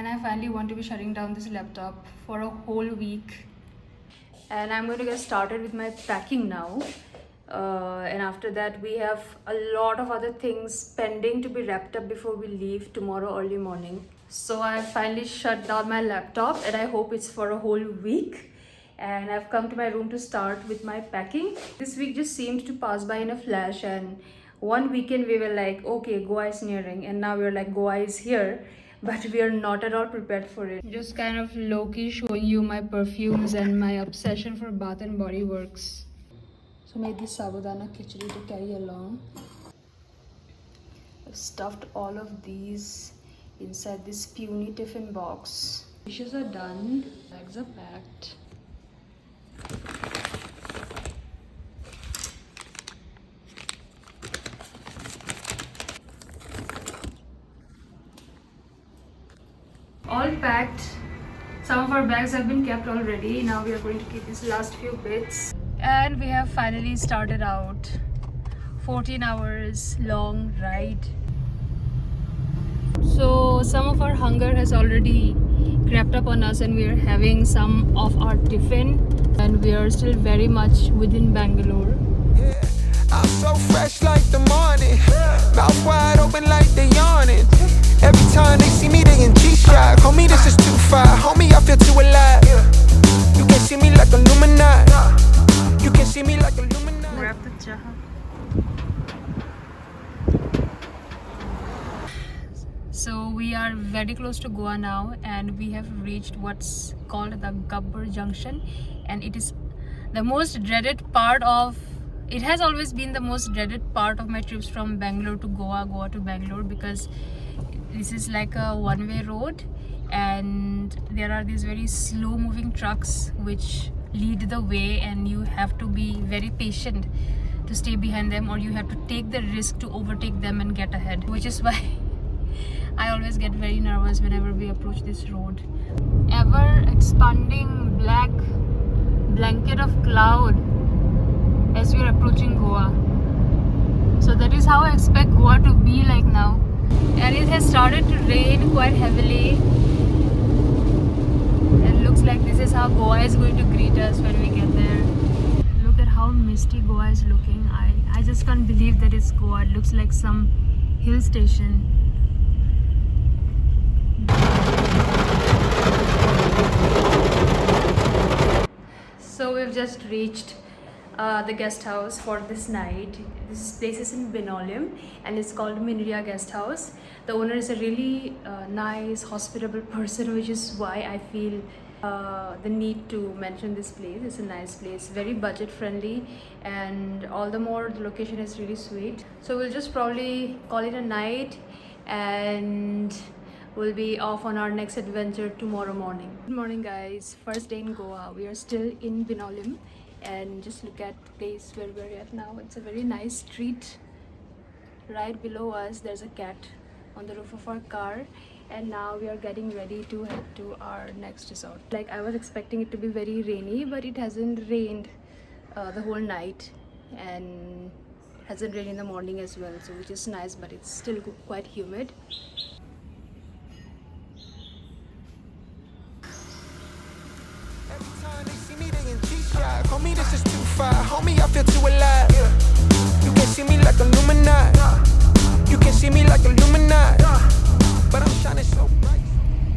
and I finally want to be shutting down this laptop for a whole week. And I'm going to get started with my packing now. And after that, we have a lot of other things pending to be wrapped up before we leave tomorrow early morning. So I finally shut down my laptop, and I hope it's for a whole week. And I've come to my room to start with my packing. This week just seemed to pass by in a flash, and one weekend we were like, okay, Goa is nearing, and now we're like, Goa is here, but we are not at all prepared for it. Just kind of low-key showing you my perfumes and my obsession for Bath and Body Works. So made this sabudana khichdi to carry along. I've stuffed all of these inside this puny tiffin box. Dishes are done, bags are packed. All packed. Some of our bags have been kept already. Now we are going to keep these last few bits. And we have finally started out. 14 hours long ride. So some of our hunger has already crept up on us, and we are having some of our tiffin, and we are still very much within Bangalore. Yeah, I'm so fresh like the morning, mouth wide open like they yawning. Every time they see me, they in G-Shock. Homie, this is too far. Homie, I feel too alive. You can see me like Illuminati. You can see me like Illuminati. Grab the chaha. So we are very close to Goa now, and we have reached what's called the Gabbar Junction, and it is the most dreaded part of, it has always been the most dreaded part of my trips from Bangalore to Goa, Goa to Bangalore, because this is like a one-way road, and there are these very slow moving trucks which lead the way, and you have to be very patient to stay behind them, or you have to take the risk to overtake them and get ahead, which is why I always get very nervous whenever we approach this road. Ever expanding black blanket of cloud as we are approaching Goa. So that is how I expect Goa to be like now. And it has started to rain quite heavily. And looks like this is how Goa is going to greet us when we get there. Look at how misty Goa is looking. I just can't believe that it's Goa. It looks like some hill station. So we've just reached the guest house for this night. This place is in Binolium, and it's called Minria Guest House. The owner is a really nice, hospitable person, which is why I feel the need to mention this place. It's a nice place, very budget friendly, and all the more the location is really sweet. So we'll just probably call it a night, and we'll be off on our next adventure tomorrow morning. Good morning, guys. First day in Goa. We are still in Binolium, and just look at the place where we're at now. It's a very nice street. Right below us there's a cat on the roof of our car, and now we are getting ready to head to our next resort. Like, I was expecting it to be very rainy, but it hasn't rained the whole night, and hasn't rained in the morning as well, so which is nice, but it's still quite humid. Homie, this is too far. Homie, I feel too alive. You can see me like Illuminati. You can see me like Illuminati. But I'm shining so